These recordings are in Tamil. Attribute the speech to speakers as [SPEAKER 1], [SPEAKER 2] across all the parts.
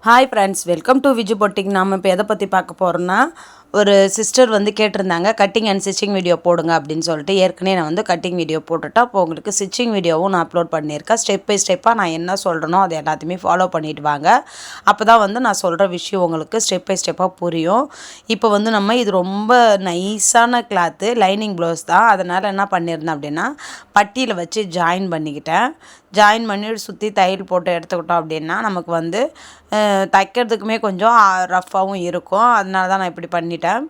[SPEAKER 1] Hi friends, welcome to Viju boutique. நாம் இப்போ எதை பற்றி பார்க்க போகிறோன்னா, ஒரு சிஸ்டர் வந்து கேட்டிருந்தாங்க கட்டிங் அண்ட் ஸ்டிச்சிங் வீடியோ போடுங்க அப்படின்னு சொல்லிட்டு. ஏற்கனவே நான் வந்து கட்டிங் வீடியோ போட்டுட்டேன். அப்போ உங்களுக்கு ஸ்டிச்சிங் வீடியோவும் நான் அப்லோட் பண்ணியிருக்கேன். ஸ்டெப் பை ஸ்டெப்பாக நான் என்ன சொல்கிறேனோ அது எல்லாத்தையுமே ஃபாலோ பண்ணிட்டு வாங்க. அப்போ தான் வந்து நான் சொல்கிற விஷயம் உங்களுக்கு ஸ்டெப் பை ஸ்டெப்பாக புரியும். இப்போ வந்து நம்ம இது ரொம்ப நைஸான கிளாத்து, லைனிங் ப்ளவுஸ் தான். அதனால் என்ன பண்ணியிருந்தேன் அப்படின்னா, பட்டியில் வச்சு ஜாயின் பண்ணிக்கிட்டேன். ஜாயின் பண்ணிவிட்டு சுற்றி தையல் போட்டு எடுத்துக்கிட்டோம் அப்படின்னா நமக்கு வந்து தைக்கிறதுக்குமே கொஞ்சம் ரஃப்பாகவும் இருக்கும். அதனால தான் நான் இப்படி பண்ணிட்டேன்.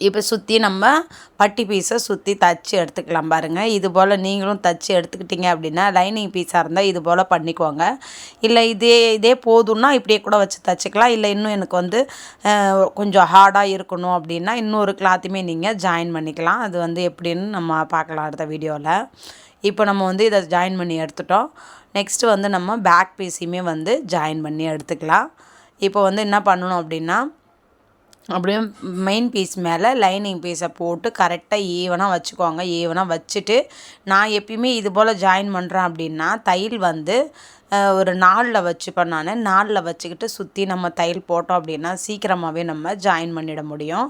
[SPEAKER 1] இப்போ சுற்றி நம்ம பட்டி பீஸை சுற்றி தச்சு எடுத்துக்கலாம் பாருங்கள். இது போல் நீங்களும் தச்சு எடுத்துக்கிட்டிங்க அப்படின்னா, லைனிங் பீஸாக இருந்தால் இது போல் பண்ணிக்கோங்க. இல்லை இதே போதும்னா இப்படியே கூட வச்சு தச்சுக்கலாம். இல்லை இன்னும் எனக்கு வந்து கொஞ்சம் ஹார்டாக இருக்கணும் அப்படின்னா இன்னொரு கிளாத்தையுமே நீங்கள் ஜாயின் பண்ணிக்கலாம். அது வந்து எப்படின்னு நம்ம பார்க்கலாம் அடுத்த வீடியோவில். இப்போ நம்ம வந்து இதை ஜாயின் பண்ணி எடுத்துட்டோம். நெக்ஸ்ட்டு வந்து நம்ம பேக் பீஸையுமே வந்து ஜாயின் பண்ணி எடுத்துக்கலாம். இப்போ வந்து என்ன பண்ணணும் அப்படின்னா, அப்படியே மெயின் பீஸ் மேலே லைனிங் பீஸை போட்டு கரெக்டாக ஈவனாக வச்சுக்கோங்க. ஈவனாக வச்சுட்டு நான் எப்பயுமே இது போல் ஜாயின் பண்ணுறேன் அப்படின்னா, தையல் வந்து ஒரு 4ல் வச்சுப்பேன் நான். 4ல் வச்சுக்கிட்டு சுற்றி நம்ம தையல் போட்டோம் அப்படின்னா சீக்கிரமாகவே நம்ம ஜாயின் பண்ணிட முடியும்.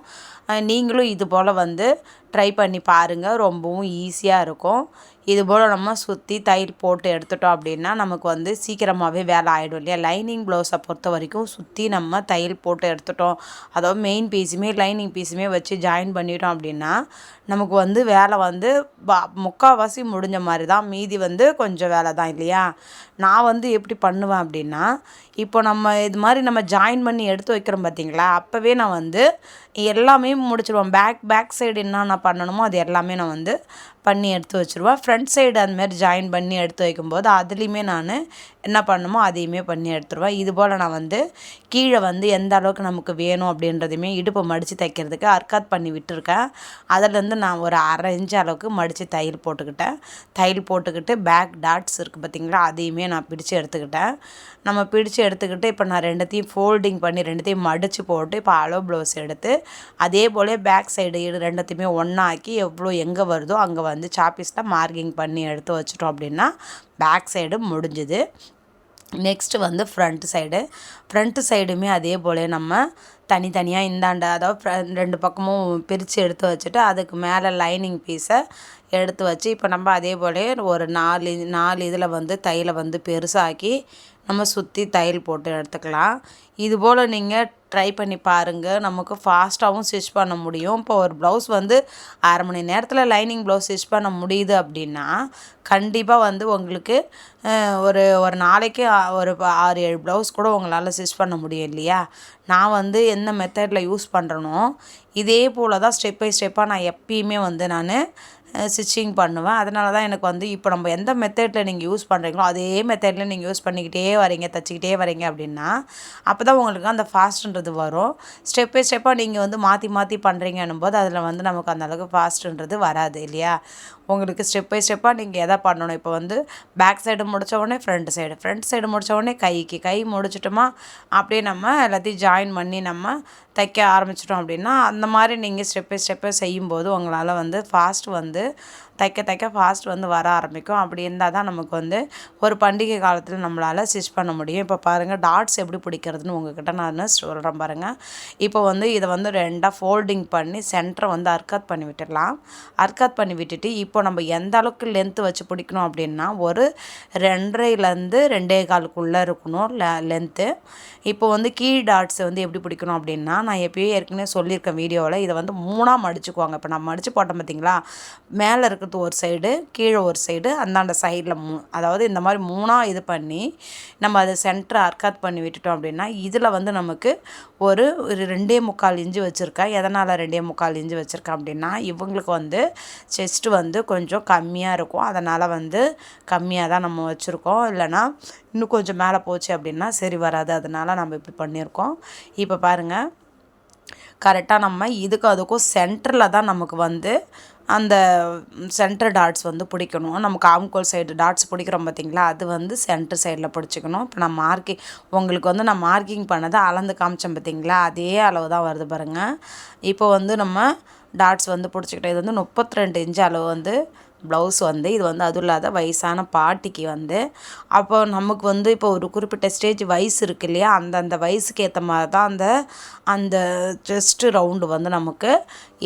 [SPEAKER 1] நீங்களும் இது போல் வந்து ட்ரை பண்ணி பாருங்கள். ரொம்பவும் ஈஸியாக இருக்கும். இது போல் நம்ம சுற்றி தையல் போட்டு எடுத்துட்டோம் அப்படின்னா நமக்கு வந்து சீக்கிரமாகவே வேலை ஆகிடும் இல்லையா. லைனிங் ப்ளவுஸை பொறுத்த வரைக்கும் சுற்றி நம்ம தையல் போட்டு எடுத்துட்டோம், அதாவது மெயின் பீஸுமே லைனிங் பீஸுமே வச்சு ஜாயின் பண்ணிட்டோம் அப்படின்னா நமக்கு வந்து வேலை வந்து முக்கால்வாசி முடிஞ்ச மாதிரி தான். மீதி வந்து கொஞ்சம் வேலை தான் இல்லையா. நான் வந்து எப்படி பண்ணுவேன் அப்படின்னா, இப்போ நம்ம இது மாதிரி நம்ம ஜாயின் பண்ணி எடுத்து வைக்கிறோம் பார்த்தீங்களா, அப்போவே நான் வந்து எல்லாமே முடிச்சிடுவேன். பேக் சைடு என்னென்ன பண்ணணுமோ அது எல்லாமே நான் வந்து பண்ணி எடுத்து வச்சுருவேன். ஃப்ரண்ட் சைடு அந்தமாரி ஜாயின் பண்ணி எடுத்து வைக்கும்போது அதுலேயுமே நான் என்ன பண்ணணுமோ அதையுமே பண்ணி எடுத்துருவேன். இது போல் நான் வந்து கீழே வந்து எந்த அளவுக்கு நமக்கு வேணும் அப்படின்றதையுமே இடுப்பை மடித்து தைக்கிறதுக்கு அர்க்காத் பண்ணி விட்டுருக்கேன். அதிலேருந்து நான் ஒரு 1/2 இன்ச் அளவுக்கு மடித்து தையல் போட்டுக்கிட்டு பேக் டாட்ஸ் இருக்குது பார்த்திங்களா, அதையுமே நான் பிடிச்சு எடுத்துக்கிட்டேன். நம்ம பிடிச்சு எடுத்துக்கிட்டு இப்போ நான் ரெண்டுத்தையும் ஃபோல்டிங் பண்ணி ரெண்டுத்தையும் மடித்து போட்டு இப்போ அளவு ப்ளவுஸ் எடுத்து அதே போல் பேக் சைடு ரெண்டுத்தையுமே ஒன்றாக்கி எவ்வளோ எங்கே வருதோ அங்கே வந்து சாப்பீஸில் மார்க்கிங் பண்ணி எடுத்து வச்சிட்டோம் அப்படின்னா பேக் சைடு முடிஞ்சுது. நெக்ஸ்ட்டு வந்து ஃப்ரண்ட்டு சைடுமே அதே போல் நம்ம தனித்தனியாக இந்தாண்ட அதாவது 2 பக்கமும் பிரித்து எடுத்து வச்சுட்டு அதுக்கு மேலே லைனிங் பீஸை எடுத்து வச்சு இப்போ நம்ம அதே போல் ஒரு 4 இதில் வந்து தையலை வந்து பெருசாக்கி நம்ம சுற்றி தையல் போட்டு எடுத்துக்கலாம். இது போல் நீங்கள் ட்ரை பண்ணி பாருங்கள். நமக்கு ஃபாஸ்ட்டாகவும் ஸ்டிச் பண்ண முடியும். இப்போ ஒரு ப்ளவுஸ் வந்து 1/2 மணி நேரத்தில் லைனிங் ப்ளவுஸ் ஸ்டிச் பண்ண முடியுது அப்படின்னா கண்டிப்பாக வந்து உங்களுக்கு ஒரு நாளைக்கு ஒரு 6-7 ப்ளவுஸ் கூட உங்களால் ஸ்டிச் பண்ண முடியும் இல்லையா. நான் வந்து எந்த மெத்தடில் யூஸ் பண்ணுறனோ இதே போல் தான் ஸ்டெப் பை ஸ்டெப்பாக நான் எப்பயுமே வந்து நான் ஸ்டிச்சிங் பண்ணுவேன். அதனால தான் எனக்கு வந்து இப்போ நம்ம எந்த மெத்தடில் நீங்கள் யூஸ் பண்ணுறீங்களோ அதே மெத்தடில் நீங்கள் யூஸ் பண்ணிக்கிட்டே வரீங்க, தச்சிக்கிட்டே வரீங்க அப்படின்னா அப்போ தான் உங்களுக்கு அந்த ஃபாஸ்ட்டுன்றது வரும். ஸ்டெப் பை ஸ்டெப்பாக நீங்கள் வந்து மாற்றி பண்ணுறீங்கன்னும் போது அதில் வந்து நமக்கு அந்தளவுக்கு ஃபாஸ்ட்டுன்றது வராது இல்லையா. உங்களுக்கு ஸ்டெப் பை ஸ்டெப்பாக நீங்கள் எதை பண்ணணும். இப்போ வந்து பேக் சைடு முடித்த உடனே ஃப்ரண்ட் சைடு முடித்த உடனே கை முடிச்சிட்டோமா அப்படியே நம்ம எல்லாத்தையும் ஜாயின் பண்ணி நம்ம தைக்க ஆரம்பிச்சிட்டோம் அப்படின்னா அந்த மாதிரி நீங்கள் ஸ்டெப் பை ஸ்டெப்பாக செய்யும்போது உங்களால் வந்து தைக்க ஃபாஸ்ட் வந்து வர ஆரம்பிக்கும். அப்படி இருந்தால் தான் நமக்கு வந்து ஒரு பண்டிகை காலத்தில் நம்மளால் ஸ்டிச் பண்ண முடியும். இப்போ பாருங்கள் டாட்ஸ் எப்படி பிடிக்கிறதுன்னு உங்ககிட்ட நான் சொல்கிறேன் பாருங்கள். இப்போ வந்து இதை வந்து 2ஆக ஃபோல்டிங் பண்ணி சென்டரை வந்து அர்க்காத் பண்ணி விட்டுடலாம். அர்க்காத் பண்ணி விட்டுட்டு இப்போ நம்ம எந்த அளவுக்கு லென்த்து வச்சு பிடிக்கணும் அப்படின்னா ஒரு 2.5லேருந்து 2.25க்குள்ளே இருக்கணும் லென்த்து. இப்போ வந்து கீழ் டாட்ஸை வந்து எப்படி பிடிக்கணும் அப்படின்னா நான் எப்போயே ஏற்கனவே சொல்லியிருக்கேன் வீடியோவில், இதை வந்து 3ஆக மடிச்சுக்குவாங்க. இப்போ நான் மடித்து போட்டேன் பார்த்திங்களா, மேலே இருக்கிறது ஒரு சைடு கீழே ஒரு சைடு அந்தாண்ட சைடில் அதாவது இந்த மாதிரி 3ஆக இது பண்ணி நம்ம அதை சென்டரை அர்க்காத் பண்ணி விட்டுட்டோம் அப்படின்னா இதில் வந்து நமக்கு ஒரு 2.25 இன்ச்சு வச்சுருக்கேன். எதனால் 2.25 இன்ச்சு வச்சுருக்கேன் அப்படின்னா இவங்களுக்கு வந்து செஸ்ட்டு வந்து கொஞ்சம் கம்மியாக இருக்கும். அதனால் வந்து கம்மியாக தான் நம்ம வச்சுருக்கோம். இல்லைனா இன்னும் கொஞ்சம் மேலே போச்சு அப்படின்னா சரி வராது. அதனால் நம்ம இப்படி பண்ணியிருக்கோம். இப்போ பாருங்கள், கரெக்டாக நம்ம அதுக்கும் சென்டரில் தான் நமக்கு வந்து அந்த சென்டர் டாட்ஸ் வந்து பிடிக்கணும். நமக்கு ஆம்கோல் சைடு டாட்ஸ் பிடிக்கிறோம் பார்த்திங்களா, அது வந்து சென்டர் சைடில் பிடிச்சிக்கணும். இப்போ நான் உங்களுக்கு வந்து நான் மார்க்கிங் பண்ணதை அளந்து காமிச்சேன் பார்த்திங்களா, அதே அளவு தான் வருது பாருங்கள். இப்போ வந்து நம்ம டாட்ஸ் வந்து பிடிச்சிக்கிட்டோம். இது வந்து 32 இன்ச்சு அளவு வந்து ப்ளவுஸ் வந்து இது வந்து அதுவும் இல்லாத வயசான பாட்டிக்கு வந்து அப்போ நமக்கு வந்து இப்போ ஒரு குறிப்பிட்ட ஸ்டேஜ் வயசு இருக்கு இல்லையா, அந்த வயசுக்கு ஏற்ற மாதிரி தான் அந்த அந்த செஸ்ட்டு ரவுண்டு வந்து நமக்கு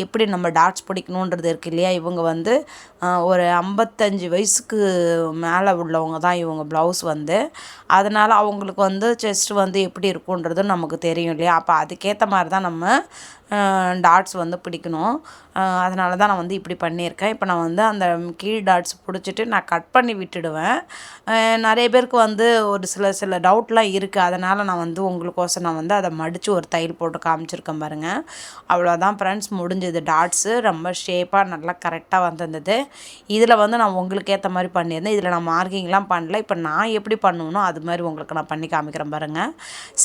[SPEAKER 1] எப்படி நம்ம டாட்ஸ் பிடிக்கணுன்றது இருக்குது இல்லையா. இவங்க வந்து ஒரு 55 வயசுக்கு மேலே உள்ளவங்க தான் இவங்க ப்ளவுஸ் வந்து. அதனால் அவங்களுக்கு வந்து செஸ்ட் வந்து எப்படி இருக்குன்றது நமக்கு தெரியும் இல்லையா. அப்போ அதுக்கேற்ற மாதிரி தான் நம்ம டாட்ஸ் வந்து பிடிக்கணும். அதனால தான் நான் வந்து இப்படி பண்ணியிருக்கேன். இப்போ நான் வந்து அந்த கீழ் டாட்ஸ் பிடிச்சிட்டு நான் கட் பண்ணி விட்டுடுவேன். நிறைய பேருக்கு வந்து ஒரு சில டவுட்லாம் இருக்குது. அதனால் நான் வந்து உங்களுக்கோசம் நான் வந்து அதை மடித்து ஒரு தையல் போட்டு காமிச்சிருக்கேன் பாருங்கள். அவ்வளோதான் ஃப்ரெண்ட்ஸ், முடிஞ்சது. டாட்ஸு ரொம்ப ஷேப்பாக நல்லா கரெக்டாக வந்திருந்தது. இதில் வந்து நான் உங்களுக்கு ஏற்ற மாதிரி பண்ணியிருந்தேன். இதில் நான் மார்க்கிங்லாம் பண்ணல. இப்போ நான் எப்படி பண்ணுவேனோ அது மாதிரி உங்களுக்கு நான் பண்ணி காமிக்கிறேன் பாருங்கள்.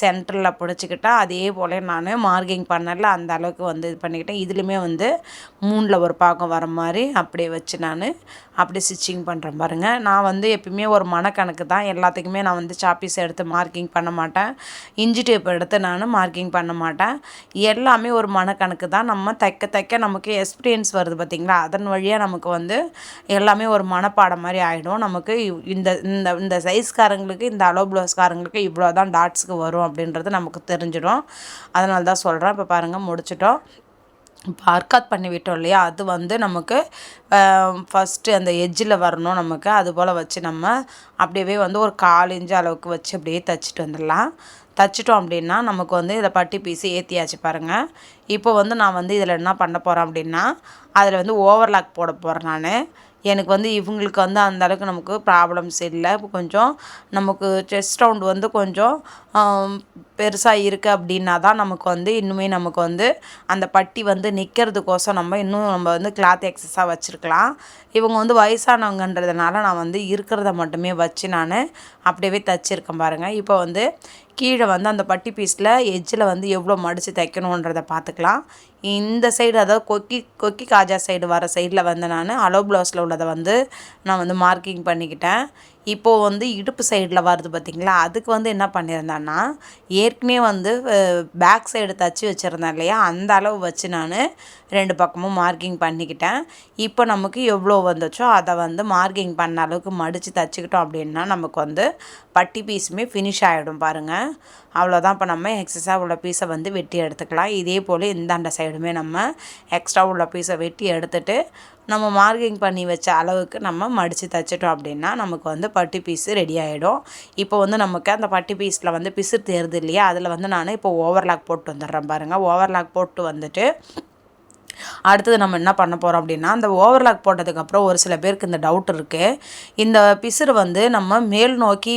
[SPEAKER 1] சென்டரில் பிடிச்சிக்கிட்டா அதே போல் நான் மார்க்கிங் பண்ணல, அந்த அளவுக்கு வந்து இது பண்ணிக்கிட்டேன். இதுலேயுமே வந்து 3ல் ஒரு பாகம் வர மாதிரி அப்படியே வச்சு நான் அப்படியே ஸ்டிச்சிங் பண்ணுறேன் பாருங்கள். நான் வந்து எப்பயுமே ஒரு மனக்கணக்கு தான் எல்லாத்துக்குமே. நான் வந்து சாப்பீஸ் எடுத்து மார்க்கிங் பண்ண மாட்டேன், இஞ்சி டேப் எடுத்து நான் மார்க்கிங் பண்ண மாட்டேன். எல்லாமே ஒரு மனக்கணக்கு தான். நம்ம தைக்க நமக்கு எக்ஸ்பீரியன்ஸ் வருது பார்த்திங்களா, அதன் வழியாக நமக்கு வந்து எல்லாமே ஒரு மனப்பாடம் மாதிரி ஆகிடும். நமக்கு இந்த இந்த இந்த சைஸ்காரங்களுக்கு, இந்த அலோ ப்ளவுஸ்காரங்களுக்கு இவ்வளோ தான் டாட்ஸுக்கு வரும் அப்படின்றது நமக்கு தெரிஞ்சிடும். அதனால தான் சொல்கிறேன். இப்போ பாருங்கள், முடிச்சிட்டோம். இப்போ அர்க்காத் பண்ணி விட்டோம் இல்லையா, அது வந்து நமக்கு ஃபஸ்ட்டு அந்த எட்ஜில் வரணும் நமக்கு. அதுபோல் வச்சு நம்ம அப்படியே வந்து ஒரு 1/4 இன்ச்சு அளவுக்கு வச்சு அப்படியே தைச்சிட்டு வந்துடலாம். தைச்சிட்டோம் அப்படின்னா நமக்கு வந்து இதை பட்டி பீஸு ஏற்றியாச்சு பாருங்கள். இப்போ வந்து நான் வந்து இதில் என்ன பண்ண போகிறேன் அப்படின்னா, அதில் வந்து ஓவர்லாக் போட போகிறேன் நான். எனக்கு வந்து இவங்களுக்கு வந்து அந்தளவுக்கு நமக்கு ப்ராப்ளம்ஸ் இல்லை. இப்போ கொஞ்சம் நமக்கு செஸ்ட் ரவுண்டு வந்து கொஞ்சம் பெருசாக இருக்குது அப்படின்னா தான் நமக்கு வந்து இன்னுமே நமக்கு வந்து அந்த பட்டி வந்து நிற்கிறதுக்கோசம் நம்ம வந்து கிளாத் எக்ஸஸாக வச்சுருக்கலாம். இவங்க வந்து வயசானவங்கன்றதுனால நான் வந்து இருக்கிறத மட்டுமே வச்சு நான் அப்படியே தைச்சிருக்கேன் பாருங்கள். இப்போ வந்து கீழே வந்து அந்த பட்டி பீஸில் எட்ஜில் வந்து எவ்வளோ மடித்து தைக்கணுன்றதை பார்த்துக்கலாம். இந்த சைடு, அதாவது கொக்கி காஜா சைடு வர சைடில் வந்து நான் அலோ ப்ளவுஸில் உள்ளதை வந்து நான் வந்து மார்க்கிங் பண்ணிக்கிட்டேன். இப்போது வந்து இடுப்பு சைடில் வருது பார்த்திங்களா, அதுக்கு வந்து என்ன பண்ணியிருந்தேன்னா, ஏற்கனவே வந்து பேக் சைடு தைச்சி வச்சுருந்தேன் இல்லையா, அந்த அளவு வச்சு நான் 2 பக்கமும் மார்க்கிங் பண்ணிக்கிட்டேன். இப்போ நமக்கு எவ்வளோ வந்துச்சோ அதை வந்து மார்க்கிங் பண்ண அளவுக்கு மடித்து தைச்சிக்கிட்டோம் அப்படின்னா நமக்கு வந்து பட்டி பீஸுமே ஃபினிஷ் ஆகிடும் பாருங்கள். அவ்வளோதான். இப்போ நம்ம எக்ஸஸாக உள்ள பீஸை வந்து வெட்டி எடுத்துக்கலாம். இதே போல் இந்தாண்ட சைடுமே நம்ம எக்ஸ்ட்ரா உள்ள பீஸை வெட்டி எடுத்துகிட்டு நம்ம மார்க்கிங் பண்ணி வச்ச அளவுக்கு நம்ம மடித்து தைச்சிட்டோம் அப்படின்னா நமக்கு வந்து பட்டி பீஸு ரெடி ஆகிடும். இப்போ வந்து நமக்கு அந்த பட்டி பீஸில் வந்து பிசுறு தேருது இல்லையா, அதில் வந்து நான் இப்போ ஓவர்லாக் போட்டு வந்துடுறேன் பாருங்கள். ஓவர்லாக் போட்டு வந்துட்டு அடுத்தது நம்ம என்ன பண்ண போகிறோம் அப்படின்னா, அந்த ஓவர்லாக் போட்டதுக்கப்புறம் ஒரு சில பேருக்கு இந்த டவுட் இருக்குது. இந்த பிசுறு வந்து நம்ம மேல் நோக்கி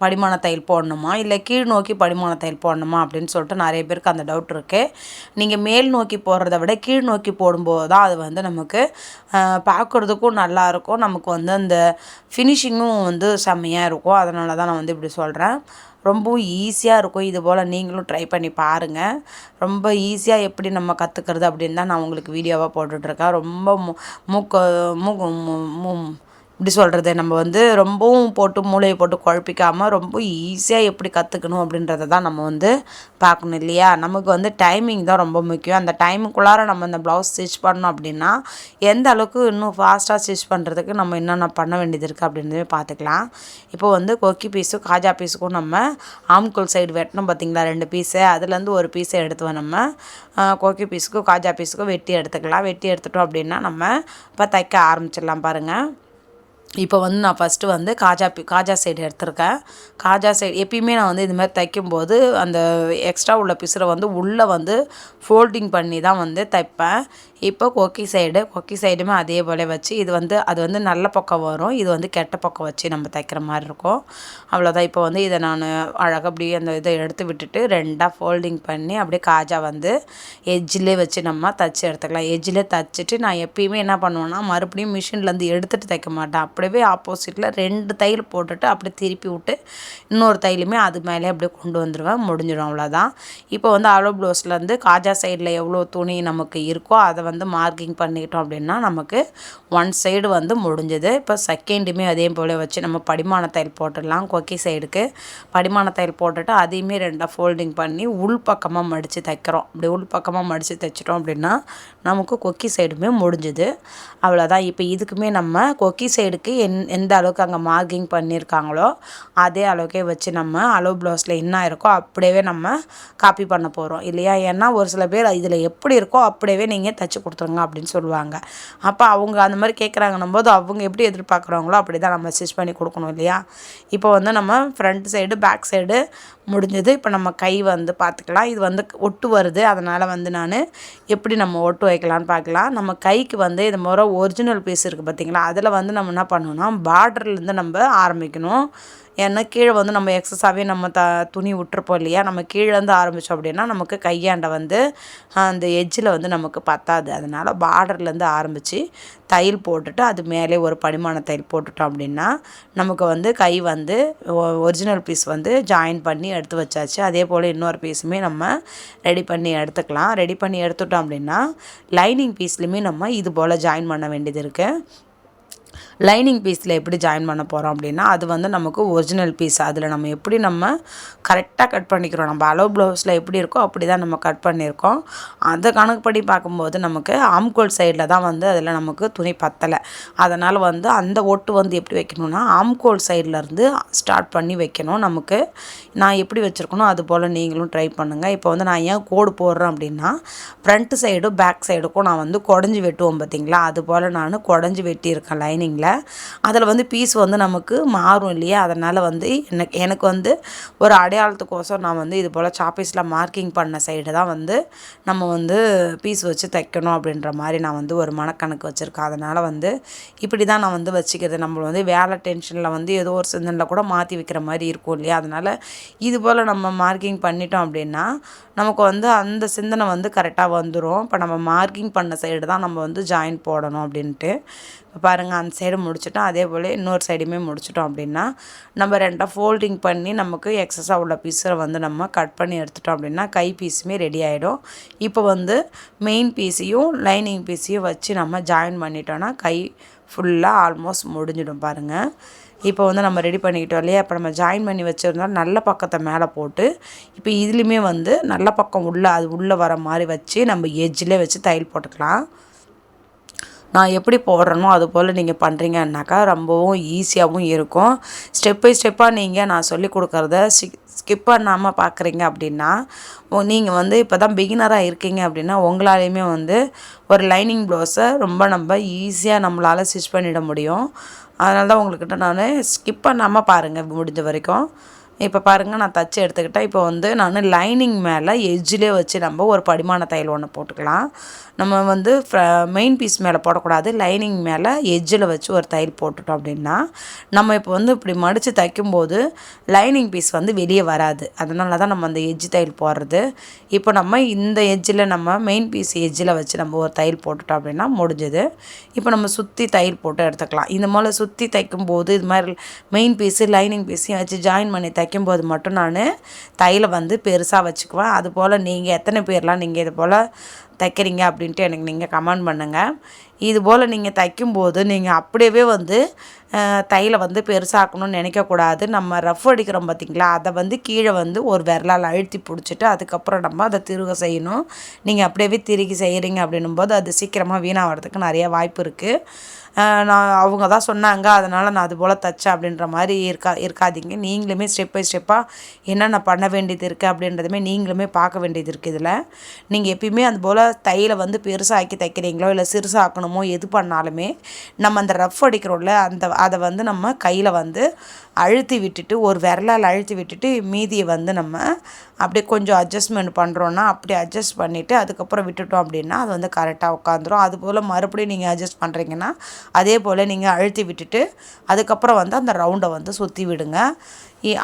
[SPEAKER 1] படிமான தையல் போடணுமா, இல்லை கீழ் நோக்கி படிமான தையல் போடணுமா அப்படின்னு சொல்லிட்டு நிறைய பேருக்கு அந்த டவுட் இருக்குது. நீங்கள் மேல் நோக்கி போடுறத விட கீழ் நோக்கி போடும்போது தான் அது வந்து நமக்கு பார்க்குறதுக்கும் நல்லாயிருக்கும். நமக்கு வந்து அந்த ஃபினிஷிங்கும் வந்து செம்மையாக இருக்கும். அதனால தான் நான் வந்து இப்படி சொல்கிறேன். ரொம்பவும் ஈஸியாக இருக்கும். இது போல் நீங்களும் ட்ரை பண்ணி பாருங்கள். ரொம்ப ஈஸியாக எப்படி நம்ம கற்றுக்கிறது அப்படின்னு தான் நான் உங்களுக்கு வீடியோவாக போட்டுட்ருக்கேன். ரொம்ப இப்படி சொல்கிறது, நம்ம வந்து ரொம்பவும் போட்டு மூளையை போட்டு குழப்பிக்காமல் ரொம்ப ஈஸியாக எப்படி கற்றுக்கணும் அப்படின்றத தான் நம்ம வந்து பார்க்கணும் இல்லையா. நமக்கு வந்து டைமிங் தான் ரொம்ப முக்கியம். அந்த டைமுக்குள்ளார நம்ம இந்த ப்ளவுஸ் ஸ்டிச் பண்ணோம் அப்படின்னா எந்த அளவுக்கு இன்னும் ஃபாஸ்ட்டாக ஸ்டிச் பண்ணுறதுக்கு நம்ம என்னென்ன பண்ண வேண்டியது இருக்குது அப்படின்றத பார்த்துக்கலாம். இப்போ வந்து கொக்கி பீஸும் காஜா பீஸுக்கும் நம்ம ஆம்கோல் சைடு வெட்டணும் பார்த்திங்களா, 2 பீஸு. அதுலேருந்து ஒரு பீஸை எடுத்து நம்ம கொக்கி பீஸுக்கும் காஜா பீஸுக்கும் வெட்டி எடுத்துக்கலாம். வெட்டி எடுத்துட்டோம் அப்படின்னா நம்ம இப்போ தைக்க ஆரம்பிச்சிடலாம் பாருங்கள். இப்போ வந்து நான் ஃபஸ்ட்டு வந்து காஜா சைடு எடுத்திருக்கேன். காஜா சைடு எப்பயுமே நான் வந்து இதுமாதிரி தைக்கும்போது அந்த எக்ஸ்ட்ரா உள்ள பிசுரை வந்து உள்ளே வந்து ஃபோல்டிங் பண்ணி தான் வந்து தைப்பேன். இப்போ கொக்கி சைடுமே அதே போல் வச்சு அது வந்து நல்ல பக்கம் வரும், இது வந்து கெட்ட பக்கம் வச்சு நம்ம தைக்கிற மாதிரி இருக்கும். அவ்வளோதான். இப்போ வந்து இதை நான் அழகாக அப்படியே அந்த இதை எடுத்து விட்டுட்டு 2ஆக ஃபோல்டிங் பண்ணி அப்படியே காஜா வந்து எட்ஜிலே வச்சு நம்ம தைச்சி எடுத்துக்கலாம். எட்ஜிலே தைச்சிட்டு நான் எப்பயுமே என்ன பண்ணுவேன்னா மறுபடியும் மிஷின்லேருந்து எடுத்துகிட்டு தைக்க மாட்டேன். அப்படியே ஆப்போசிட்டில் 2 தையல் போட்டுட்டு அப்படியே திருப்பி விட்டு இன்னொரு தையலுமே அது மேலே அப்படியே கொண்டு வந்துடுவேன். முடிஞ்சிடும், அவ்வளோதான். இப்போ வந்து அலோ ப்ளவுஸ்லேருந்து காஜா சைடில் எவ்வளோ துணி நமக்கு இருக்கோ அதை வந்து மார்க்கிங் பண்ணிக்கிட்டோம் அப்படின்னா நமக்கு 1 சைடு வந்து முடிஞ்சது. இப்போ செகண்டுமே அதே போல் வச்சு நம்ம படிமான தையல் போட்டுடலாம். கொக்கி சைடுக்கு படிமான தையல் போட்டுட்டு அதையுமே 2 ஃபோல்டிங் பண்ணி உள் பக்கமாக மடித்து தைக்கிறோம். இப்படி உள் பக்கமாக மடித்து தைச்சிட்டோம் அப்படின்னா நமக்கு கொக்கி சைடுமே முடிஞ்சுது, அவ்வளோதான். இப்போ இதுக்குமே நம்ம கொக்கி சைடுக்கு எந்த அளவுக்கு அங்கே மார்க்கிங் பண்ணியிருக்காங்களோ அதே அளவுக்கே வச்சு நம்ம அலோ ப்ளவுஸில் என்ன இருக்கோ அப்படியே நம்ம காப்பி பண்ண போகிறோம் இல்லையா. ஏன்னா ஒரு சில பேர் இதில் எப்படி இருக்கோ அப்படியே நீங்கள் தைச்சி கொடுத்துருங்க அப்படின்னு சொல்லுவாங்க. அப்போ அவங்க அந்த மாதிரி கேட்குறாங்கன்னும் போது அவங்க எப்படி எதிர்பார்க்குறாங்களோ அப்படி தான் நம்ம ஸ்டிச் பண்ணி கொடுக்கணும் இல்லையா. இப்போ வந்து நம்ம ஃப்ரண்ட் சைடு பேக் சைடு முடிஞ்சது. இப்போ நம்ம கை வந்து பார்த்துக்கலாம். இது வந்து ஒட்டு வருது, அதனால் வந்து நான் எப்படி நம்ம ஒட்டு வைக்கலான்னு பார்க்கலாம். நம்ம கைக்கு வந்து இது முறை ஒரிஜினல் பீஸ் இருக்குது பார்த்திங்களா, அதில் வந்து நம்ம என்ன பண்ணணும்னா பார்டர்லேருந்து நம்ம ஆரம்பிக்கணும். ஏன்னா கீழே வந்து நம்ம எக்ஸஸாகவே நம்ம துணி விட்டுருப்போம் இல்லையா, நம்ம கீழேருந்து ஆரம்பித்தோம் அப்படின்னா நமக்கு கையாண்டை வந்து அந்த எட்ஜில் வந்து நமக்கு பத்தாது. அதனால் பார்டர்லேருந்து ஆரம்பித்து தையல் போட்டுட்டு அது மேலே ஒரு படிமான தையல் போட்டுட்டோம் அப்படின்னா நமக்கு வந்து கை வந்து ஒரிஜினல் பீஸ் வந்து ஜாயின் பண்ணி எடுத்து வச்சாச்சு. அதே போல் இன்னொரு பீஸுமே நம்ம ரெடி பண்ணி எடுத்துக்கலாம். ரெடி பண்ணி எடுத்துட்டோம் அப்படின்னா லைனிங் பீஸ்லையுமே நம்ம இது போல் ஜாயின் பண்ண வேண்டியது இருக்குது. லைனிங் பீஸில் எப்படி ஜாயின் பண்ண போகிறோம் அப்படின்னா அது வந்து நமக்கு ஒரிஜினல் பீஸ். அதில் நம்ம எப்படி நம்ம கரெக்டாக கட் பண்ணிக்கிறோம். நம்ம அலோ ப்ளவுஸில் எப்படி இருக்கோ அப்படி தான் நம்ம கட் பண்ணியிருக்கோம். அந்த கணக்குப்படி பார்க்கும்போது நமக்கு ஆம்கோல் சைடில் தான் வந்து அதில் நமக்கு துணி பத்தலை. அதனால் வந்து அந்த ஒட்டு வந்து எப்படி வைக்கணும்னா ஆம்கோல் சைட்லேருந்து ஸ்டார்ட் பண்ணி வைக்கணும். நமக்கு நான் எப்படி வச்சுருக்கணும் அது போல் நீங்களும் ட்ரை பண்ணுங்கள். இப்போ வந்து நான் ஏன் கோடு போடுறேன் அப்படின்னா ஃப்ரண்ட் சைடும் பேக் சைடுக்கும் நான் வந்து குடஞ்சி வெட்டுவோம் பார்த்திங்களா, அது போல் நான் குடஞ்சி வெட்டியிருக்கேன் லைனிங்கில். அதில் வந்து பீஸ் வந்து நமக்கு மாறும் இல்லையா, அதனால் வந்து எனக்கு வந்து ஒரு அடையாளத்துக்கோசம் நான் வந்து இது போல் சாப்பீஸில் மார்க்கிங் பண்ண சைடு தான் வந்து நம்ம வந்து பீஸ் வச்சு தைக்கணும் அப்படின்ற மாதிரி நான் வந்து ஒரு மனக்கணக்கு வச்சுருக்கேன். அதனால் வந்து இப்படி தான் நான் வந்து வச்சுக்கிறது. நம்ம வந்து வேலை டென்ஷனில் வந்து ஏதோ ஒரு சிந்தனில் கூட மாற்றி வைக்கிற மாதிரி இருக்கும் இல்லையா, அதனால் இது போல் நம்ம மார்க்கிங் பண்ணிட்டோம் அப்படின்னா நமக்கு வந்து அந்த சிந்தனை வந்து கரெக்டாக வந்துடும். இப்போ நம்ம மார்க்கிங் பண்ண சைடு தான் நம்ம வந்து ஜாயின் போடணும் அப்படின்ட்டு. இப்போ பாருங்கள், அந்த சைடு முடிச்சிட்டோம். அதே போல் இன்னொரு சைடுமே முடிச்சிட்டோம் அப்படின்னா நம்ம 2 ஃபோல்டிங் பண்ணி நமக்கு எக்ஸஸாக உள்ள பீஸை வந்து நம்ம கட் பண்ணி எடுத்துட்டோம் அப்படின்னா கை பீஸுமே ரெடி ஆகிடும். இப்போ வந்து மெயின் பீஸையும் லைனிங் பீஸையும் வச்சு நம்ம ஜாயின் பண்ணிட்டோன்னா கை ஃபுல்லாக ஆல்மோஸ்ட் முடிஞ்சிடும் பாருங்கள். இப்போ வந்து நம்ம ரெடி பண்ணிக்கிட்டோம் இல்லையா. இப்போ நம்ம ஜாயின் பண்ணி வச்சுருந்தோம் நல்ல பக்கத்தை மேலே போட்டு இப்போ இதுலேயுமே வந்து நல்ல பக்கம் உள்ளே வர மாதிரி வச்சு நம்ம எட்ஜில் வச்சு தையல் போட்டுக்கலாம். நான் எப்படி போடுறேனோ அது போல் நீங்கள் பண்ணுறீங்கன்னாக்கா ரொம்பவும் ஈஸியாகவும் இருக்கும். ஸ்டெப் பை ஸ்டெப்பாக நீங்கள் நான் சொல்லி கொடுக்குறத ஸ்கிப் பண்ணாமல் பார்க்குறீங்க அப்படின்னா நீங்கள் வந்து இப்போ தான் பிகினராக இருக்கீங்க அப்படின்னா உங்களாலேயுமே வந்து ஒரு லைனிங் ப்ளவுஸை ரொம்ப நம்ம ஈஸியாக நம்மளால் ஸ்டிச் பண்ணிட முடியும். அதனால தான் உங்கள்கிட்ட நான் ஸ்கிப் பண்ணாமல் பாருங்கள் முடிஞ்ச வரைக்கும். இப்போ பாருங்கள், நான் தச்சு எடுத்துக்கிட்டேன். இப்போ வந்து நான் லைனிங் மேலே எட்ஜிலே வச்சு நம்ம ஒரு படிமான தையல் ஒன்று போட்டுக்கலாம். நம்ம வந்து மெயின் பீஸ் மேலே போடக்கூடாது, லைனிங் மேலே எட்ஜில் வச்சு ஒரு தையல் போட்டுட்டோம் அப்படின்னா நம்ம இப்போ வந்து இப்படி மடித்து தைக்கும்போது லைனிங் பீஸ் வந்து வெளியே வராது. அதனால தான் நம்ம அந்த எட்ஜ் தையல் போடுறது. இப்போ நம்ம இந்த எட்ஜில் நம்ம மெயின் பீஸ் எட்ஜில் வச்சு நம்ம ஒரு தையல் போட்டுட்டோம் அப்படின்னா முடிஞ்சது. இப்போ நம்ம சுற்றி தையல் போட்டு எடுத்துக்கலாம். இந்த மாதிரி சுற்றி தைக்கும்போது இது மாதிரி மெயின் பீஸு லைனிங் பீஸையும் வச்சு ஜாயின் பண்ணி தைக்கும்போது மட்டும் நான் தையலை வந்து பெருசாக வச்சுக்குவேன். அதுபோல் நீங்கள் எத்தனை பேர்லாம் நீங்கள் இது போல் தைக்கிறீங்க அப்படின்ட்டு எனக்கு நீங்கள் கமெண்ட் பண்ணுங்கள். இது போல் நீங்கள் தைக்கும்போது நீங்கள் அப்படியே வந்து தையலை வந்து பெருசாக்கணும்னு நினைக்கக்கூடாது. நம்ம ரஃப் அடிக்கிறோம் பார்த்திங்களா, அதை வந்து கீழே வந்து ஒரு விரலால் அழுத்தி பிடிச்சிட்டு அதுக்கப்புறம் நம்ம அதை திருக செய்யணும். நீங்கள் அப்படியே திருகி செய்கிறீங்க அப்படின்னும்போது அது சீக்கிரமாக வீணாகிறதுக்கு நிறைய வாய்ப்பு இருக்குது. நான் அவங்க தான் சொன்னாங்க அதனால் நான் அது போல் தைச்சேன் அப்படின்ற மாதிரி இருக்காதீங்க. நீங்களுமே ஸ்டெப் பை ஸ்டெப்பாக என்னென்ன பண்ண வேண்டியது இருக்குது அப்படின்றதுமே நீங்களுமே பார்க்க வேண்டியது இருக்குது. இதில் நீங்கள் எப்பயுமே அது போல் தையலை வந்து பெருசாக்கி தைக்கிறீங்களோ இல்லை சிறுசாக்கணுமோ எது பண்ணாலுமே நம்ம அந்த ரஃப் அடிக்கிறோம்ல அதை வந்து நம்ம கையில் வந்து அழுத்தி விட்டுட்டு ஒரு விரலால் அழுத்தி விட்டுட்டு மீதியை வந்து நம்ம அப்படியே கொஞ்சம் அட்ஜஸ்ட்மெண்ட் பண்ணுறோன்னா அப்படி அட்ஜஸ்ட் பண்ணிவிட்டு அதுக்கப்புறம் விட்டுட்டோம் அப்படின்னா அது வந்து கரெக்டாக உட்காந்துரும். அதுபோல் மறுபடியும் நீங்கள் அட்ஜஸ்ட் பண்ணுறீங்கன்னா அதே போல் நீங்கள் அழுத்தி விட்டுட்டு அதுக்கப்புறம் வந்து அந்த ரவுண்டை வந்து சுற்றி விடுங்க.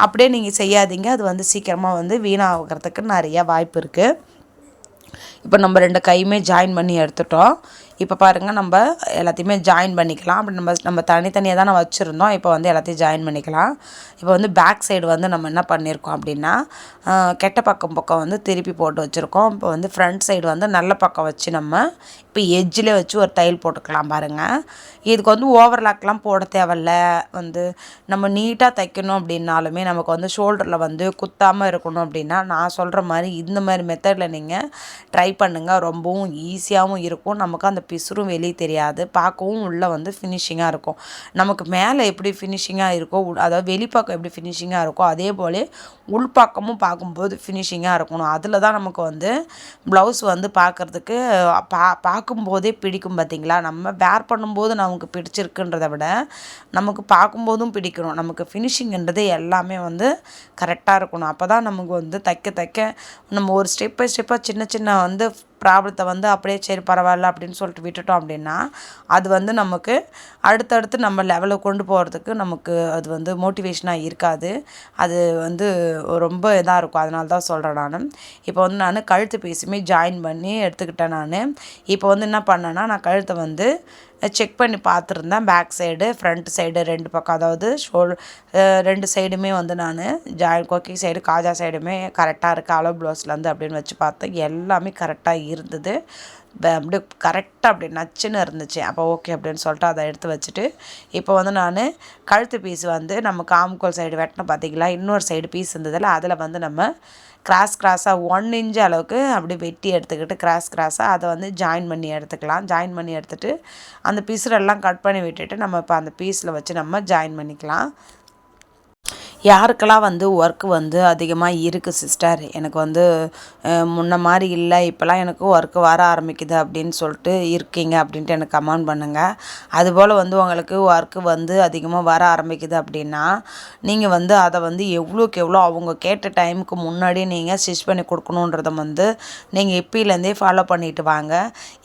[SPEAKER 1] அப்படியே நீங்கள் செய்யாதீங்க, அது வந்து சீக்கிரமாக வந்து வீணாகிறதுக்கு நிறையா வாய்ப்பு இருக்குது. இப்போ நம்ம 2 கையுமே ஜாயின் பண்ணி எடுத்துட்டோம். இப்போ பாருங்கள் நம்ம எல்லாத்தையுமே ஜாயின் பண்ணிக்கலாம். அப்படி நம்ம தனித்தனியாக தான் வச்சுருந்தோம். இப்போ வந்து எல்லாத்தையும் ஜாயின் பண்ணிக்கலாம். இப்போ வந்து பேக் சைடு வந்து நம்ம என்ன பண்ணியிருக்கோம் அப்படின்னா கெட்ட பக்கம் வந்து திருப்பி போட்டு வச்சுருக்கோம். இப்போ வந்து ஃப்ரண்ட் சைடு வந்து நல்ல பக்கம் வச்சு நம்ம இப்போ எட்ஜில் வச்சு ஒரு தையல் போட்டுக்கலாம் பாருங்கள். இதுக்கு வந்து ஓவர்லாக்லாம் போட தேவையில்ல. வந்து நம்ம நீட்டாக தைக்கணும் அப்படின்னாலுமே நமக்கு வந்து ஷோல்டரில் வந்து குத்தாமல் இருக்கணும் அப்படின்னா நான் சொல்கிற மாதிரி இந்த மாதிரி மெத்தடில் நீங்கள் ட்ரை பண்ணுங்கள். ரொம்பவும் ஈஸியாகவும் இருக்கும். நமக்கு அந்த பிசுறும் வெளியே தெரியாது. பார்க்கவும் உள்ளே வந்து ஃபினிஷிங்காக இருக்கும். நமக்கு மேலே எப்படி ஃபினிஷிங்காக இருக்கோ அதாவது வெளிப்பக்கம் எப்படி ஃபினிஷிங்காக இருக்கோ அதே போல் உள்பக்கமும் பார்க்கும்போது ஃபினிஷிங்காக இருக்கணும். அதில் தான் நமக்கு வந்து ப்ளவுஸ் வந்து பார்க்குறதுக்கு பார்க்கும்போதே பிடிக்கும். பார்த்திங்களா, நம்ம வேர் பண்ணும்போது நமக்கு பிடிச்சிருக்குன்றதை விட நமக்கு பார்க்கும்போதும் பிடிக்கணும். நமக்கு ஃபினிஷிங்கிறது எல்லாமே வந்து கரெக்டாக இருக்கணும். அப்போ தான் நமக்கு வந்து தைக்க நம்ம ஒரு ஸ்டெப் பை ஸ்டெப்பாக சின்ன வந்து ப்ராப்ளத்தை வந்து அப்படியே சரி பரவாயில்ல அப்படின்னு சொல்லிட்டு விட்டுட்டோம் அப்படின்னா அது வந்து நமக்கு அடுத்தடுத்து நம்ம லெவலில் கொண்டு போகிறதுக்கு நமக்கு அது வந்து மோட்டிவேஷனாக இருக்காது. அது வந்து ரொம்ப இதாக இருக்கும். அதனால தான் சொல்கிறேன் நான். இப்போ வந்து நான் கழுத்து பீஸுமே ஜாயின் பண்ணி எடுத்துக்கிட்டேன். இப்போ வந்து என்ன பண்ணேன்னா நான் கழுத்தை வந்து செக் பண்ணி பார்த்துருந்தேன். பேக் சைடு ஃப்ரண்ட் சைடு 2 பக்கம் அதாவது 2 சைடுமே வந்து நான் கொக்கி சைடு காஜா சைடுமே கரெக்டாக இருக்குது அளவு ப்ளவுஸ்லேருந்து அப்படின்னு வச்சு பார்த்தேன். எல்லாமே கரெக்டாக இருந்தது. அப்படியே கரெக்டாக அப்படி நச்சுன்னு இருந்துச்சு. அப்போ ஓகே அப்படின்னு சொல்லிட்டு அதை எடுத்து வச்சுட்டு இப்போ வந்து நான் கழுத்து பீஸ் வந்து நம்ம காம்கோல் சைடு வெட்டின பார்த்திங்களா, இன்னொரு சைடு பீஸ் இருந்ததில் அதில் வந்து நம்ம கிராஸாக 1 இன்ச் அளவுக்கு அப்படி வெட்டி எடுத்துக்கிட்டு கிராஸாக அதை வந்து ஜாயின் பண்ணி எடுத்துக்கலாம். ஜாயின் பண்ணி எடுத்துகிட்டு அந்த பீஸெல்லாம் கட் பண்ணி விட்டுட்டு நம்ம இப்போ அந்த பீஸில் வச்சு நம்ம ஜாயின் பண்ணிக்கலாம். யாருக்கெல்லாம் வந்து ஒர்க்கு வந்து அதிகமாக இருக்குது சிஸ்டர், எனக்கு வந்து முன்ன மாதிரி இல்லை, இப்போலாம் எனக்கு ஒர்க்கு வர ஆரம்பிக்குது அப்படின்னு சொல்லிட்டு இருக்கீங்க அப்படின்ட்டு எனக்கு கமெண்ட் பண்ணுங்கள். அதுபோல் வந்து உங்களுக்கு ஒர்க்கு வந்து அதிகமாக வர ஆரம்பிக்குது அப்படின்னா நீங்கள் வந்து அதை வந்து எவ்வளோக்கு எவ்வளோ அவங்க கேட்ட டைமுக்கு முன்னாடி நீங்கள் ஸ்டிச் பண்ணி கொடுக்கணுன்றத வந்து நீங்கள் இப்போலேருந்தே ஃபாலோ பண்ணிட்டு வாங்க.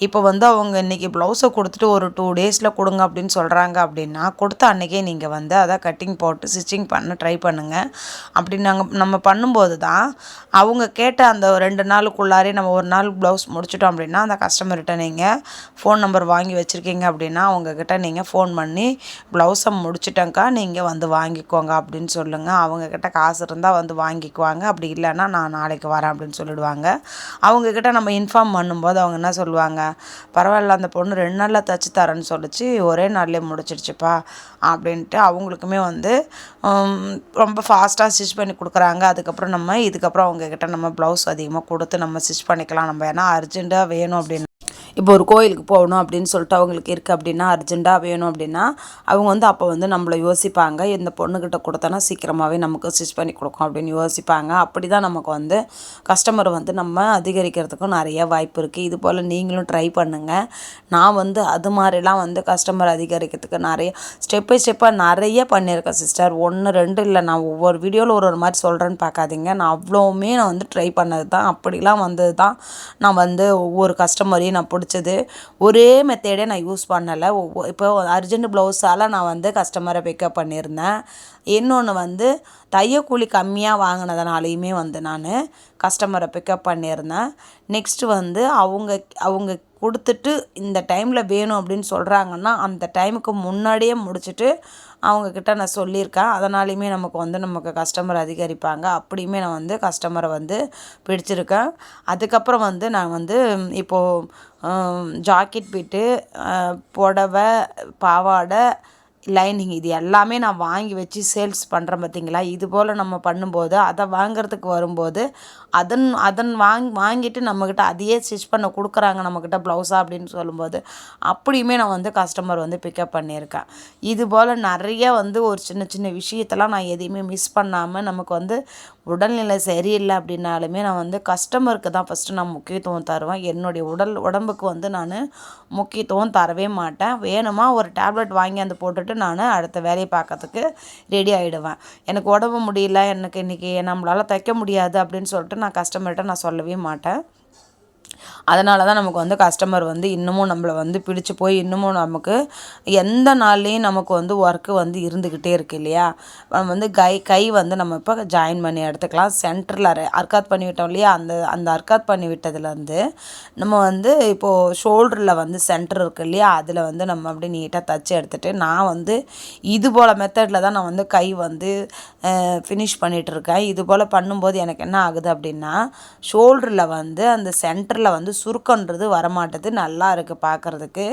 [SPEAKER 1] இப்போ வந்து அவங்க இன்றைக்கி ப்ளவுஸை கொடுத்துட்டு ஒரு 2 டேஸில் கொடுங்க அப்படின்னு சொல்கிறாங்க அப்படின்னா கொடுத்த அன்றைக்கே நீங்கள் வந்து அதை கட்டிங் போட்டு ஸ்டிச்சிங் பண்ண ட்ரை பண்ணுங்கள். அப்படி நம்ம பண்ணும்போது தான் அவங்க கேட்ட அந்த 2 நாளுக்குள்ளாரே நம்ம ஒரு நாள் ப்ளவுஸ் முடிச்சிட்டோம் அப்படின்னா அந்த கஸ்டமர்கிட்ட நீங்கள் ஃபோன் நம்பர் வாங்கி வச்சுருக்கீங்க அப்படின்னா அவங்கக்கிட்ட நீங்கள் ஃபோன் பண்ணி ப்ளவுஸை முடிச்சிட்டேங்க்கா நீங்கள் வந்து வாங்கிக்கோங்க அப்படின்னு சொல்லுங்கள். அவங்கக்கிட்ட காசு இருந்தால் வந்து வாங்கிக்குவாங்க. அப்படி இல்லைன்னா நான் நாளைக்கு வரேன் அப்படின்னு சொல்லிடுவாங்க. அவங்கக்கிட்ட நம்ம இன்ஃபார்ம் பண்ணும்போது அவங்க என்ன சொல்லுவாங்க, பரவாயில்ல அந்த பொண்ணு 2 நாளில் தைச்சி தரேன்னு சொல்லிச்சு, ஒரே நாள்லேயே முடிச்சிடுச்சுப்பா அப்படின்ட்டு அவங்களுக்குமே வந்து ரொம்ப ஃபாஸ்ட்டாக ஸ்டிச் பண்ணி கொடுக்குறாங்க. அதுக்கப்புறம் நம்ம இதுக்கப்புறம் அவங்கக்கிட்ட நம்ம ப்ளவுஸ் அதிகமாக கொடுத்து நம்ம ஸ்டிச் பண்ணிக்கலாம். நம்ம ஏன்னா அர்ஜெண்ட்டாக வேணும் அப்படின்னு இப்போ ஒரு கோயிலுக்கு போகணும் அப்படின்னு சொல்லிட்டு அவங்களுக்கு இருக்குது அப்படின்னா அர்ஜெண்ட்டாக வேணும் அப்படின்னா அவங்க வந்து அப்போ வந்து நம்மளை யோசிப்பாங்க, இந்த பொண்ணுக்கிட்ட கொடுத்தோன்னா சீக்கிரமாகவே நமக்கு ஸ்டிச் பண்ணி கொடுக்கும் அப்படின்னு யோசிப்பாங்க. அப்படி தான் நமக்கு வந்து கஸ்டமர் வந்து நம்ம அதிகரிக்கிறதுக்கும் நிறைய வாய்ப்பு இருக்குது. இது போல் நீங்களும் ட்ரை பண்ணுங்கள். நான் வந்து அது மாதிரிலாம் வந்து கஸ்டமர் அதிகரிக்கிறதுக்கு நிறைய ஸ்டெப் பை ஸ்டெப்பாக நிறைய பண்ணியிருக்கேன் சிஸ்டர். 1 2 இல்லை, நான் ஒவ்வொரு வீடியோவில் ஒரு மாதிரி சொல்கிறேன்னு பார்க்காதீங்க. நான் அவ்வளோவுமே நான் வந்து ட்ரை பண்ணது தான். அப்படிலாம் வந்தது தான் நான் வந்து ஒவ்வொரு கஸ்டமரையும் நான் பிடிச்சது. ஒரே மெத்தேடே நான் யூஸ் பண்ணலை. இப்போ அர்ஜென்ட் ப்ளவுஸால் நான் வந்து கஸ்டமரை பிக்கப் பண்ணியிருந்தேன். இன்னொன்று வந்து தையக்கூலி கம்மியாக வாங்கினதுனாலையுமே வந்து நான் கஸ்டமரை பிக்கப் பண்ணியிருந்தேன். நெக்ஸ்ட்டு வந்து அவங்க கொடுத்துட்டு இந்த டைமில் வேணும் அப்படின்னு சொல்கிறாங்கன்னா அந்த டைமுக்கு முன்னாடியே முடிச்சுட்டு அவங்கக்கிட்ட நான் சொல்லியிருக்கேன். அதனாலையுமே நமக்கு கஸ்டமர் அதிகரிப்பாங்க. அப்படியுமே நான் வந்து கஸ்டமரை வந்து பிடிச்சிருக்கேன். அதுக்கப்புறம் வந்து நான் வந்து இப்போது ஜாக்கெட் பிட்டு, புடவை, பாவாடை, லைனிங் இது எல்லாமே நான் வாங்கி வச்சு சேல்ஸ் பண்ணுறேன் பார்த்திங்களா. இது போல் நம்ம பண்ணும்போது அதை வாங்கிறதுக்கு வரும்போது அதன் வாங்கிட்டு நம்மக்கிட்ட அதையே ஸ்டிச் பண்ண கொடுக்குறாங்க நம்மக்கிட்ட ப்ளவுஸாக அப்படின்னு சொல்லும்போது அப்படியுமே நான் வந்து கஸ்டமர் வந்து பிக்கப் பண்ணியிருக்கேன். இது போல் நிறைய வந்து ஒரு சின்ன விஷயத்தெல்லாம் நான் எதையுமே மிஸ் பண்ணாமல் நமக்கு வந்து உடல்நிலை சரியில்லை அப்படின்னாலுமே நான் வந்து கஸ்டமருக்கு தான் ஃபஸ்ட்டு நான் முக்கியத்துவம் தருவேன். என்னுடைய உடம்புக்கு வந்து நான் முக்கியத்துவம் தரவே மாட்டேன். வேணுமா ஒரு டேப்லெட் வாங்கி அந்த போட்டுட்டு நான் அடுத்த வேலையை பார்க்கறதுக்கு ரெடி ஆகிடுவேன். எனக்கு உடம்பு முடியல, எனக்கு இன்றைக்கி நம்மளால் தைக்க முடியாது அப்படின்னு சொல்லிட்டு நான் கஸ்டமர்கிட்ட நான் சொல்லவே மாட்டேன். அதனால தான் நமக்கு வந்து கஸ்டமர் வந்து இன்னமும் நம்மள வந்து பிடிச்சு போய் இன்னமும் நமக்கு எந்த நாள்லேயும் நமக்கு வந்து ஒர்க்கு வந்து இருந்துக்கிட்டே இருக்குது இல்லையா. நம்ம வந்து கை வந்து நம்ம இப்போ ஜாயின் பண்ணி எடுத்துக்கலாம். சென்டரில் அர்க்காத் பண்ணி விட்டோம் இல்லையா, அந்த அந்த அர்க்காத் பண்ணி விட்டதுலேருந்து நம்ம வந்து இப்போது ஷோல்டரில் வந்து சென்டர் இருக்குது இல்லையா, அதில் வந்து நம்ம அப்படியே நீட்டாக தச்சு எடுத்துகிட்டு நான் வந்து இது போல் மெத்தடில் தான் நான் வந்து கை வந்து ஃபினிஷ் பண்ணிகிட்ருக்கேன். இது போல் பண்ணும்போது எனக்கு என்ன ஆகுது அப்படின்னா, ஷோல்டரில் வந்து அந்த சென்டரில் வந்து சுருக்கன்றது வரமாட்டுது, நல்லா இருக்குது பார்க்குறதுக்கு.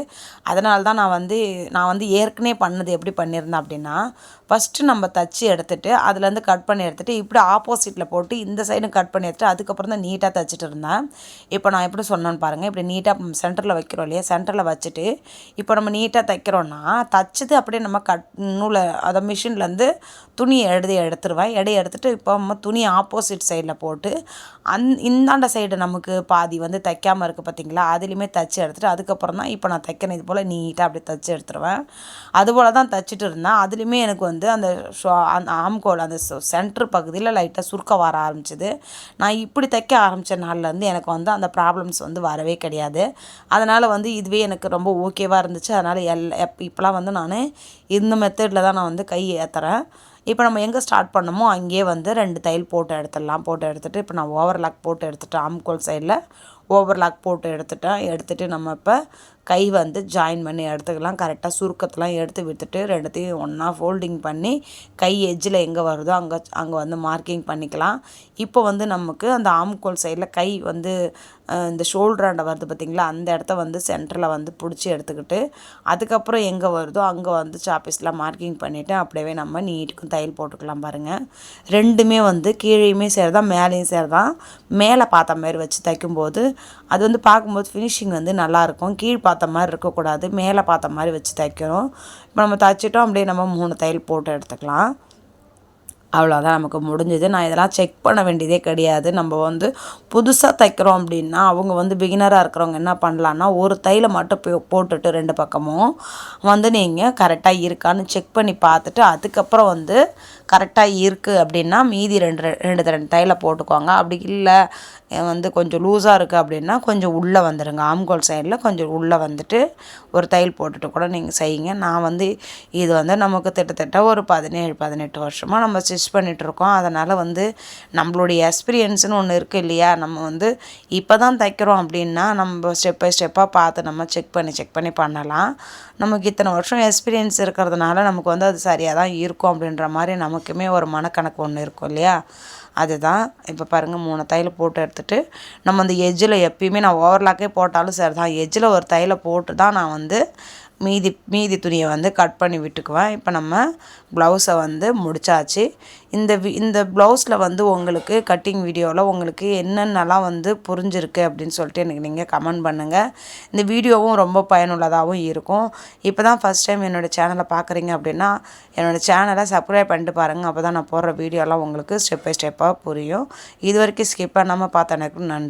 [SPEAKER 1] அதனால தான் நான் வந்து ஏற்கனவே பண்ணது எப்படி பண்ணியிருந்தேன் அப்படின்னா, ஃபஸ்ட்டு நம்ம தச்சு எடுத்துகிட்டு அதுலேருந்து கட் பண்ணி எடுத்துகிட்டு இப்படி ஆப்போசிட்டில் போட்டு இந்த சைடும் கட் பண்ணி எடுத்துகிட்டு அதுக்கப்புறம் தான் நீட்டாக தச்சுட்டு இருந்தேன். இப்போ நான் எப்படி சொன்னேன்னு பாருங்கள். இப்படி நீட்டாக சென்டரில் வைக்கிறோம் இல்லையா, சென்டரில் வச்சுட்டு இப்போ நம்ம நீட்டாக தைக்கிறோன்னா தச்சது அப்படியே நம்ம நூலை அதை மிஷின்லேருந்து துணியை எடுத்துருவேன். எடுத்துகிட்டு இப்போ நம்ம துணி ஆப்போசிட் சைடில் போட்டு இந்தாண்ட சைடு நமக்கு பாதி வந்து தைக்காமல் இருக்குது பார்த்திங்களா, அதுலேயுமே தச்சு எடுத்துகிட்டு அதுக்கப்புறம் தான் இப்போ நான் தைக்கிறேன். இது போல் நீட்டாக அப்படி தச்சு எடுத்துருவேன். அதுபோல் தான் தச்சுட்டு இருந்தேன். அதுலேயுமே எனக்கு வந்து அந்த ஆம்கோல் அந்த சென்டர் பகுதியில் லைட்டாக சுருக்கம் வர ஆரம்பிச்சிது. நான் இப்படி தைக்க ஆரம்பித்த நாள்லேருந்து எனக்கு வந்து அந்த ப்ராப்ளம்ஸ் வந்து வரவே கிடையாது. அதனால் வந்து இதுவே எனக்கு ரொம்ப ஓகேவாக இருந்துச்சு. அதனால் இப்போலாம் வந்து நான் இந்த மெத்தடில் தான் நான் வந்து கை ஏற்றுறேன். இப்போ நம்ம எங்கே ஸ்டார்ட் பண்ணமோ அங்கேயே வந்து 2 தையல் போட்டு எடுத்துகிட்டு இப்போ நான் ஓவர்லாக் போட்டு எடுத்துகிட்டேன். ஆம்கோல் சைடில் ஓவர்லாக் போட்டு எடுத்துகிட்டு நம்ம இப்போ கை வந்து ஜாயின் பண்ணி எடுத்துக்கலாம். கரெக்டாக சுருக்கத்தெலாம் எடுத்து விட்டுட்டு ரெண்டுத்தையும் ஒன்றா ஃபோல்டிங் பண்ணி கை எட்ஜில் எங்கே வருதோ அங்கே வந்து மார்க்கிங் பண்ணிக்கலாம். இப்போ வந்து நமக்கு அந்த ஆம்கோல் சைடில் கை வந்து இந்த ஷோல்டராண்ட வருது பார்த்திங்களா, அந்த இடத்த வந்து சென்டரில் வந்து பிடிச்சி எடுத்துக்கிட்டு அதுக்கப்புறம் எங்கே வருதோ அங்கே வந்து சாப்பீஸில் மார்க்கிங் பண்ணிவிட்டு அப்படியே நம்ம நீட்டுக்கும் தையல் போட்டுக்கலாம். பாருங்கள், ரெண்டுமே வந்து கீழேயுமே சரிதான் மேலேயும் சரிதான். மேலே பார்த்த மாதிரி வச்சு தைக்கும்போது அது வந்து பார்க்கும்போது ஃபினிஷிங் வந்து நல்லாயிருக்கும். கீழ் பார்த்த மாதிரி இருக்கக்கூடாது, மேலே பார்த்த மாதிரி வச்சு தைக்கணும். இப்போ நம்ம தைச்சிட்டோம் அப்படியே நம்ம 3 தையல் போட்டு எடுத்துக்கலாம். அவ்வளோதான், நமக்கு முடிஞ்சது. நான் இதெல்லாம் செக் பண்ண வேண்டியதே கிடையாது. நம்ம வந்து புதுசாக தைக்கிறோம் அப்படின்னா அவங்க வந்து பிகினராக இருக்கிறவங்க என்ன பண்ணலான்னா ஒரு தையலை மட்டும் போட்டுட்டு 2 பக்கமும் வந்து நீங்கள் கரெக்டாக இருக்கான்னு செக் பண்ணி பார்த்துட்டு அதுக்கப்புறம் வந்து கரெக்டாக இருக்குது அப்படின்னா மீதி 2 தையலை போட்டுக்கோங்க. அப்படி இல்லை வந்து கொஞ்சம் லூஸாக இருக்குது அப்படின்னா கொஞ்சம் உள்ளே வந்துடுங்க. ஆம்கோல் சைடில் கொஞ்சம் உள்ளே வந்துட்டு ஒரு தையல் போட்டுட்டு கூட நீங்கள் செய்யுங்க. நான் வந்து இது வந்து நமக்கு கிட்டத்தட்ட ஒரு 17-18 வருஷமாக நம்ம ஸ்டிச் பண்ணிகிட்ருக்கோம். அதனால் வந்து நம்மளுடைய எக்ஸ்பீரியன்ஸுன்னு ஒன்று இருக்குது இல்லையா, நம்ம வந்து இப்போ தான் தைக்கிறோம் அப்படின்னா நம்ம ஸ்டெப் பை ஸ்டெப்பாக பார்த்து நம்ம செக் பண்ணி பண்ணலாம். நமக்கு இத்தனை வருஷம் எக்ஸ்பீரியன்ஸ் இருக்கிறதுனால நமக்கு வந்து அது சரியாக தான் இருக்கும் அப்படின்ற மாதிரி நமக்குமே ஒரு மனக்கணக்கு ஒன்று இருக்கும் இல்லையா, அதுதான். இப்போ பாருங்கள் 3 தையல் போட்டு எடுத்துகிட்டு நம்ம அந்த எட்ஜில் எப்பயுமே நான் ஓவர்லாக்கே போட்டாலும் சரி தான், எட்ஜில் ஒரு தையலை போட்டு தான் நான் வந்து மீதி துணியை வந்து கட் பண்ணி விட்டுக்குவேன். இப்போ நம்ம ப்ளவுஸை வந்து முடிச்சாச்சு. இந்த ப்ளவுஸில் வந்து உங்களுக்கு கட்டிங் வீடியோவில் உங்களுக்கு என்னென்னலாம் வந்து புரிஞ்சிருக்கு அப்படின்னு சொல்லிட்டு எனக்கு நீங்கள் கமெண்ட் பண்ணுங்கள். இந்த வீடியோவும் ரொம்ப பயனுள்ளதாகவும் இருக்கும். இப்போ தான் ஃபஸ்ட் டைம் என்னோடய சேனலை பார்க்குறீங்க அப்படின்னா என்னோடய சேனலை சப்ஸ்கிரைப் பண்ணிட்டு பாருங்கள். அப்போ தான் நான் போடுற வீடியோலாம் உங்களுக்கு ஸ்டெப் பை ஸ்டெப்பாக புரியும். இது வரைக்கும் ஸ்கிப் பண்ணாமல் பார்த்த எனக்கு நன்றி.